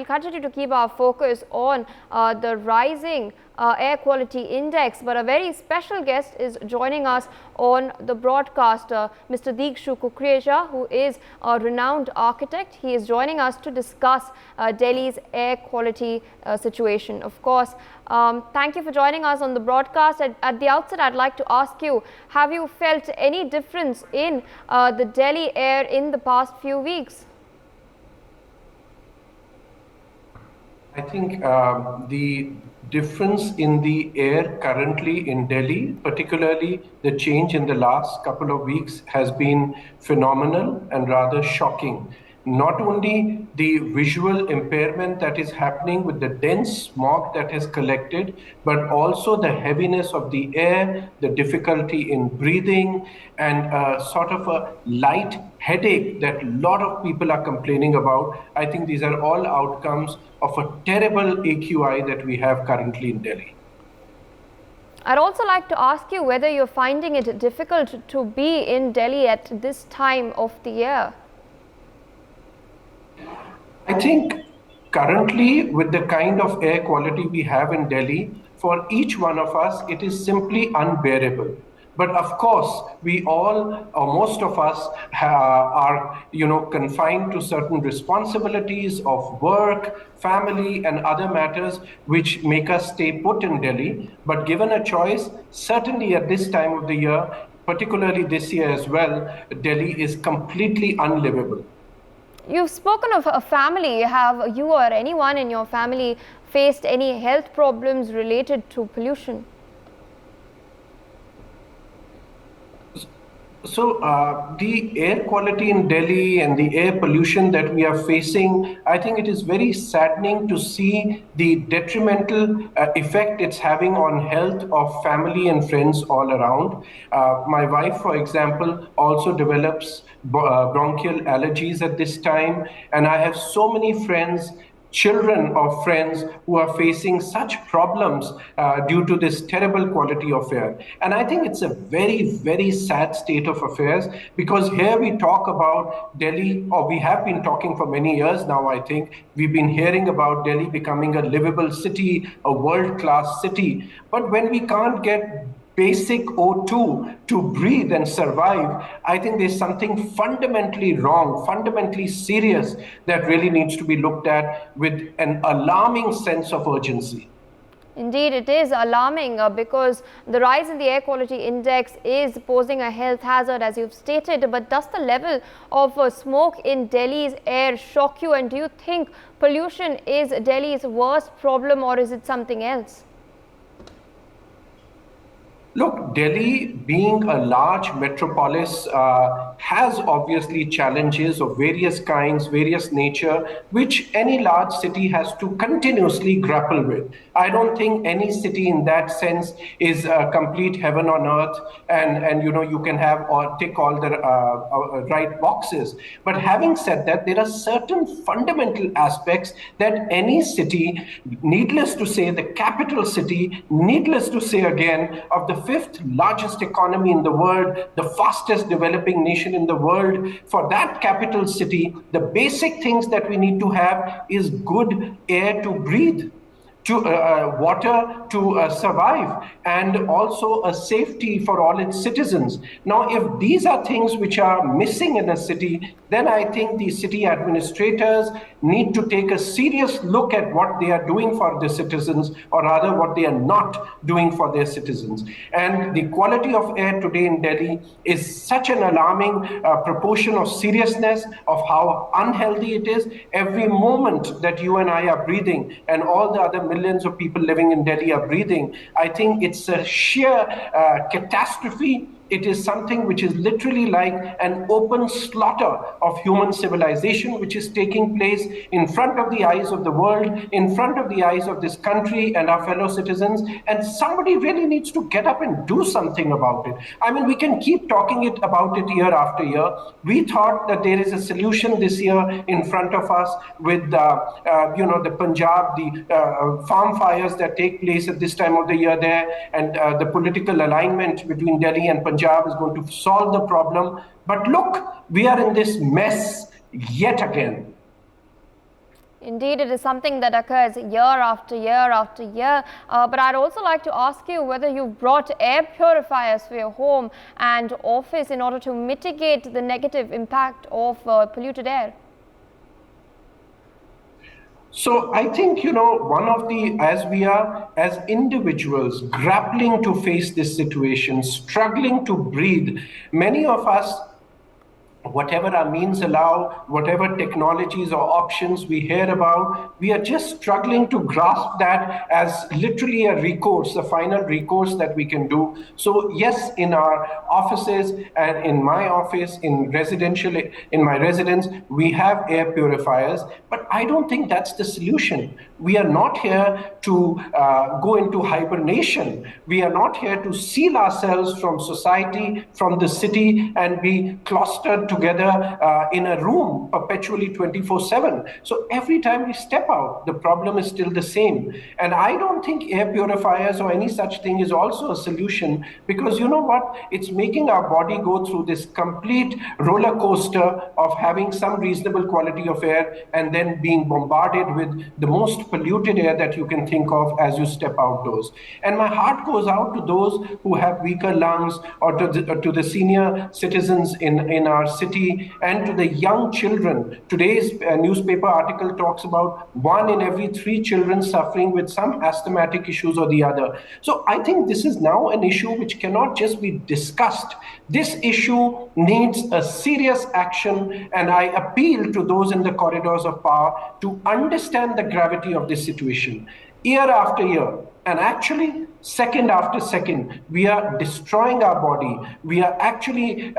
we'll continue to keep our focus on the rising air quality index. But a very special guest is joining us on the broadcast, Mr. Dikshu Kukreja, who is a renowned architect. He is joining us to discuss Delhi's air quality situation. Of course, thank you for joining us on the broadcast. At the outset, I'd like to ask you, have you felt any difference in the Delhi air in the past few weeks? I think the difference in the air currently in Delhi, particularly the change in the last couple of weeks, has been phenomenal and rather shocking. Not only the visual impairment that is happening with the dense smog that has collected, but also the heaviness of the air, the difficulty in breathing, and sort of a light headache that a lot of people are complaining about. I think these are all outcomes of a terrible AQI that we have currently in Delhi. I'd also like to ask you whether you're finding it difficult to be in Delhi at this time of the year. I think currently, with the kind of air quality we have in Delhi, for each one of us, it is simply unbearable. But of course, we all, or most of us, are, confined to certain responsibilities of work, family, and other matters which make us stay put in Delhi. But given a choice, certainly at this time of the year, particularly this year as well, Delhi is completely unlivable. You've spoken of a family. Have you or anyone in your family faced any health problems related to pollution? So the air quality in Delhi and the air pollution that we are facing, I think it is very saddening to see the detrimental effect it's having on health of family and friends all around. My wife, for example, also develops bronchial allergies at this time, and I have so many friends, children of friends, who are facing such problems due to this terrible quality of air. And I think it's a very, very sad state of affairs, because here we talk about Delhi, or we have been talking for many years now, I think. We've been hearing about Delhi becoming a livable city, a world-class city. But when we can't get basic O2 to breathe and survive, I think there's something fundamentally wrong, fundamentally serious, that really needs to be looked at with an alarming sense of urgency. Indeed, it is alarming because the rise in the air quality index is posing a health hazard, as you've stated. But does the level of smoke in Delhi's air shock you? And do you think pollution is Delhi's worst problem, or is it something else? Look, Delhi, being a large metropolis, has obviously challenges of various kinds, various nature, which any large city has to continuously grapple with. I don't think any city in that sense is a complete heaven on earth, and you can have or tick all the right boxes. But having said that, there are certain fundamental aspects that any city, needless to say, the capital city, needless to say again, of the fifth largest economy in the world, the fastest developing nation in the world, for that capital city, the basic things that we need to have is good air to breathe, to water to survive, and also a safety for all its citizens. Now, if these are things which are missing in a city, then I think the city administrators need to take a serious look at what they are doing for their citizens, or rather what they are not doing for their citizens. And the quality of air today in Delhi is such an alarming proportion of seriousness of how unhealthy it is. Every moment that you and I are breathing, and all the other millions of people living in Delhi are breathing, I think it's a sheer catastrophe. It is something which is literally like an open slaughter of human civilization, which is taking place in front of the eyes of the world, in front of the eyes of this country and our fellow citizens. And somebody really needs to get up and do something about it. I mean, we can keep talking about it year after year. We thought that there is a solution this year in front of us with the Punjab, the farm fires that take place at this time of the year there, and the political alignment between Delhi and Punjab is going to solve the problem. But look, we are in this mess yet again. Indeed, it is something that occurs year after year after year. But I'd also like to ask you whether you've brought air purifiers for your home and office in order to mitigate the negative impact of polluted air. So I think, one of the, as we are as individuals grappling to face this situation, struggling to breathe, many of us, whatever our means allow, whatever technologies or options we hear about, we are just struggling to grasp that as literally a recourse, a final recourse that we can do. So yes, in our offices and in my office, in my residence, we have air purifiers, but I don't think that's the solution. We are not here to go into hibernation. We are not here to seal ourselves from society, from the city, and be clustered together in a room perpetually 24/7. So every time we step out, the problem is still the same. And I don't think air purifiers or any such thing is also a solution, because you know what? It's making our body go through this complete roller coaster of having some reasonable quality of air and then being bombarded with the most polluted air that you can think of as you step outdoors. And my heart goes out to those who have weaker lungs, or to the senior citizens in our city, and to the young children. Today's newspaper article talks about 1 in every 3 children suffering with some asthmatic issues or the other. So I think this is now an issue which cannot just be discussed. This issue needs a serious action, and I appeal to those in the corridors of power to understand the gravity of this situation. Year after year, and actually second after second, we are destroying our body. We are actually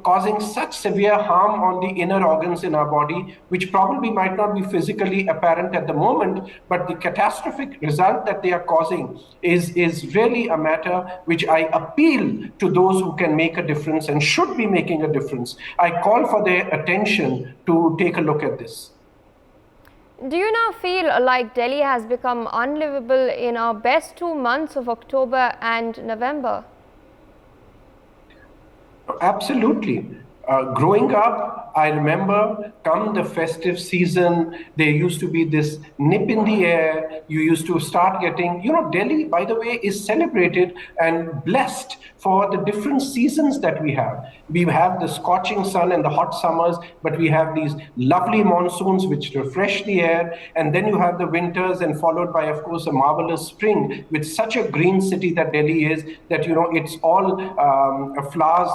causing such severe harm on the inner organs in our body, which probably might not be physically apparent at the moment, but the catastrophic result that they are causing is really a matter which I appeal to those who can make a difference and should be making a difference. I call for their attention to take a look at this. Do you now feel like Delhi has become unlivable in our best 2 months of October and November? Absolutely. Growing up, I remember come the festive season, there used to be this nip in the air. You used to start getting, Delhi, by the way, is celebrated and blessed for the different seasons that we have. We have the scorching sun and the hot summers, but we have these lovely monsoons which refresh the air. And then you have the winters, and followed by, of course, a marvelous spring with such a green city that Delhi is, that, it's all flowers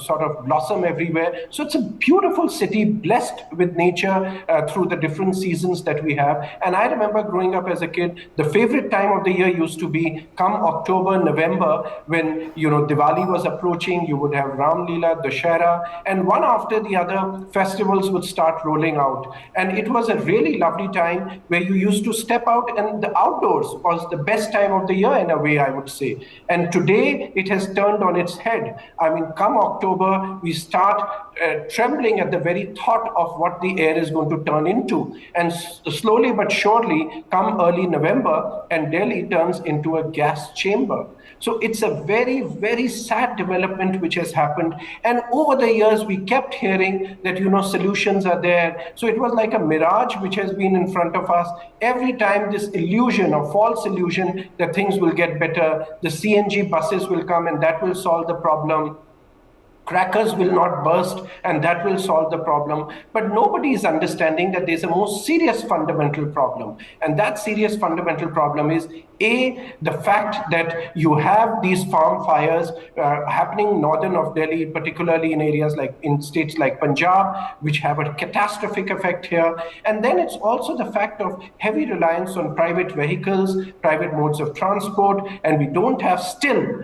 sort of blossom everywhere. So it's a beautiful city, blessed with nature through the different seasons that we have. And I remember growing up as a kid, the favorite time of the year used to be come October, November, when, Diwali was approaching. You would have Ram Leela, Dussehra, and one after the other, festivals would start rolling out. And it was a really lovely time where you used to step out, and the outdoors was the best time of the year in a way, I would say. And today it has turned on its head. I mean, come October, we start trembling at the very thought of what the air is going to turn into. And slowly but surely, come early November, and Delhi turns into a gas chamber. So it's a very, very sad development which has happened. And over the years, we kept hearing that, solutions are there. So it was like a mirage which has been in front of us. Every time this illusion or false illusion that things will get better, the CNG buses will come and that will solve the problem. Crackers will not burst, and that will solve the problem. But nobody is understanding that there's a more serious fundamental problem. And that serious fundamental problem is, A, the fact that you have these farm fires happening northern of Delhi, particularly in areas like in states like Punjab, which have a catastrophic effect here. And then it's also the fact of heavy reliance on private vehicles, private modes of transport, and we don't have still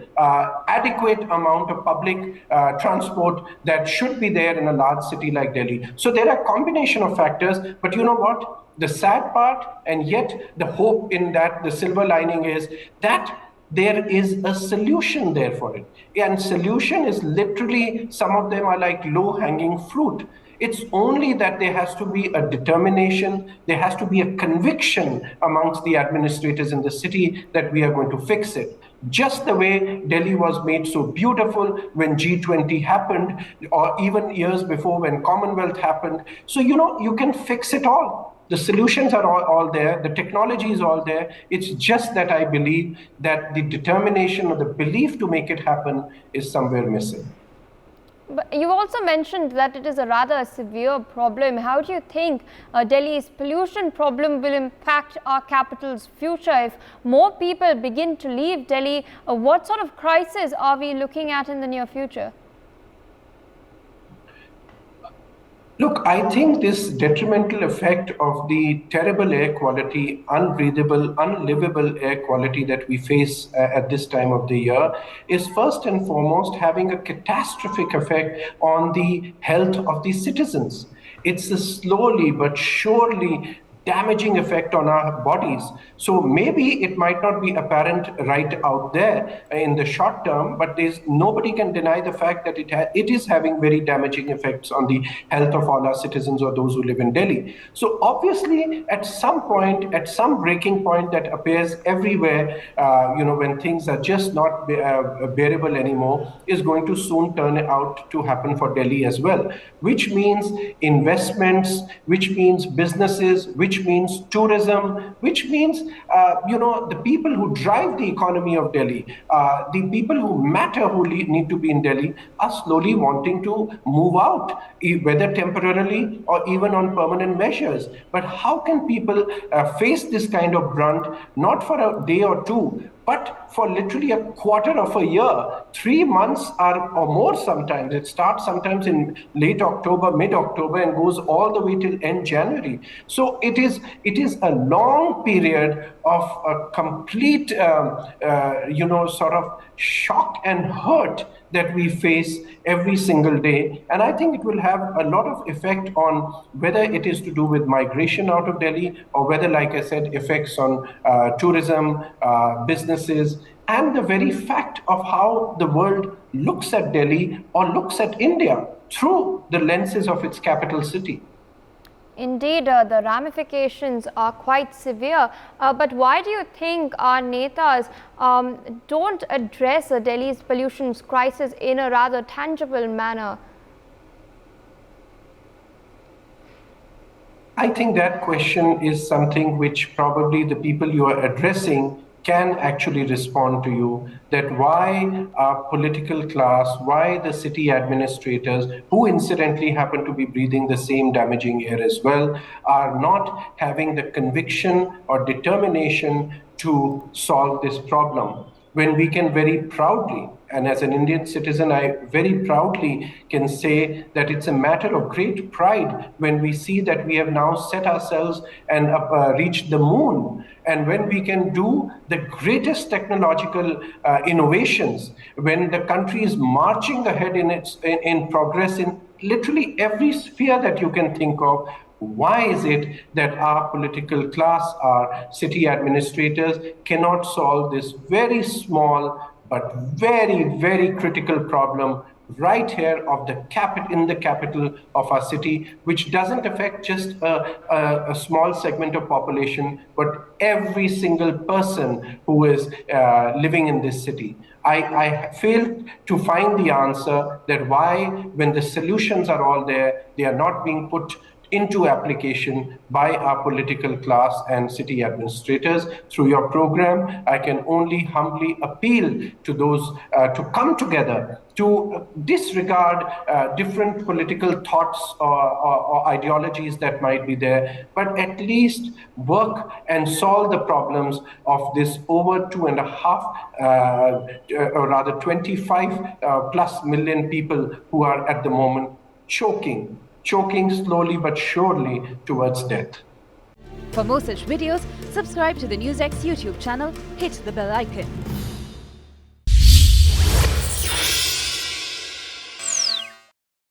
adequate amount of public transport that should be there in a large city like Delhi. So there are a combination of factors, but you know what? The sad part, and yet the hope in that, the silver lining is that there is a solution there for it. And solution is literally, some of them are like low-hanging fruit. It's only that there has to be a determination, there has to be a conviction amongst the administrators in the city that we are going to fix it. Just the way Delhi was made so beautiful when G20 happened, or even years before when Commonwealth happened. So, you can fix it all. The solutions are all there, the technology is all there. It's just that I believe that the determination or the belief to make it happen is somewhere missing. But you also mentioned that it is a rather severe problem. How do you think Delhi's pollution problem will impact our capital's future if more people begin to leave Delhi? What sort of crisis are we looking at in the near future? Look, I think this detrimental effect of the terrible air quality, unbreathable, unlivable air quality that we face at this time of the year is first and foremost having a catastrophic effect on the health of the citizens. It's a slowly but surely damaging effect on our bodies. So maybe it might not be apparent right out there in the short term, but nobody can deny the fact that it is having very damaging effects on the health of all our citizens or those who live in Delhi. So obviously, at some point, at some breaking point that appears everywhere, when things are just not bearable anymore, is going to soon turn out to happen for Delhi as well, which means investments, which means businesses, which means tourism, which means, the people who drive the economy of Delhi, the people who matter, who need to be in Delhi, are slowly wanting to move out, whether temporarily or even on permanent measures. But how can people face this kind of brunt, not for a day or two, but for literally a quarter of a year, 3 months or more sometimes? It starts sometimes in late October, mid-October, and goes all the way till end January. So it is a long period of a complete, sort of shock and hurt that we face every single day. And I think it will have a lot of effect on whether it is to do with migration out of Delhi or whether, like I said, effects on tourism, businesses, and the very fact of how the world looks at Delhi or looks at India through the lenses of its capital city. Indeed, the ramifications are quite severe. But why do you think our netas don't address Delhi's pollution crisis in a rather tangible manner? I think that question is something which probably the people you are addressing can actually respond to you, that why our political class, why the city administrators, who incidentally happen to be breathing the same damaging air as well, are not having the conviction or determination to solve this problem, when we can very proudly, and as an Indian citizen, I very proudly can say that it's a matter of great pride when we see that we have now set ourselves and reached the moon. And when we can do the greatest technological innovations, when the country is marching ahead in progress in literally every sphere that you can think of, why is it that our political class, our city administrators, cannot solve this very small but very, very critical problem right here in the capital of our city, which doesn't affect just a small segment of population, but every single person who is living in this city? I failed to find the answer that why, when the solutions are all there, they are not being put into application by our political class and city administrators. Through your program, I can only humbly appeal to those to come together, to disregard different political thoughts or ideologies that might be there, but at least work and solve the problems of this over 2.5, or rather 25 plus million people who are at the moment choking slowly but surely towards death. For more such videos, subscribe to the NewsX YouTube channel, hit the bell icon.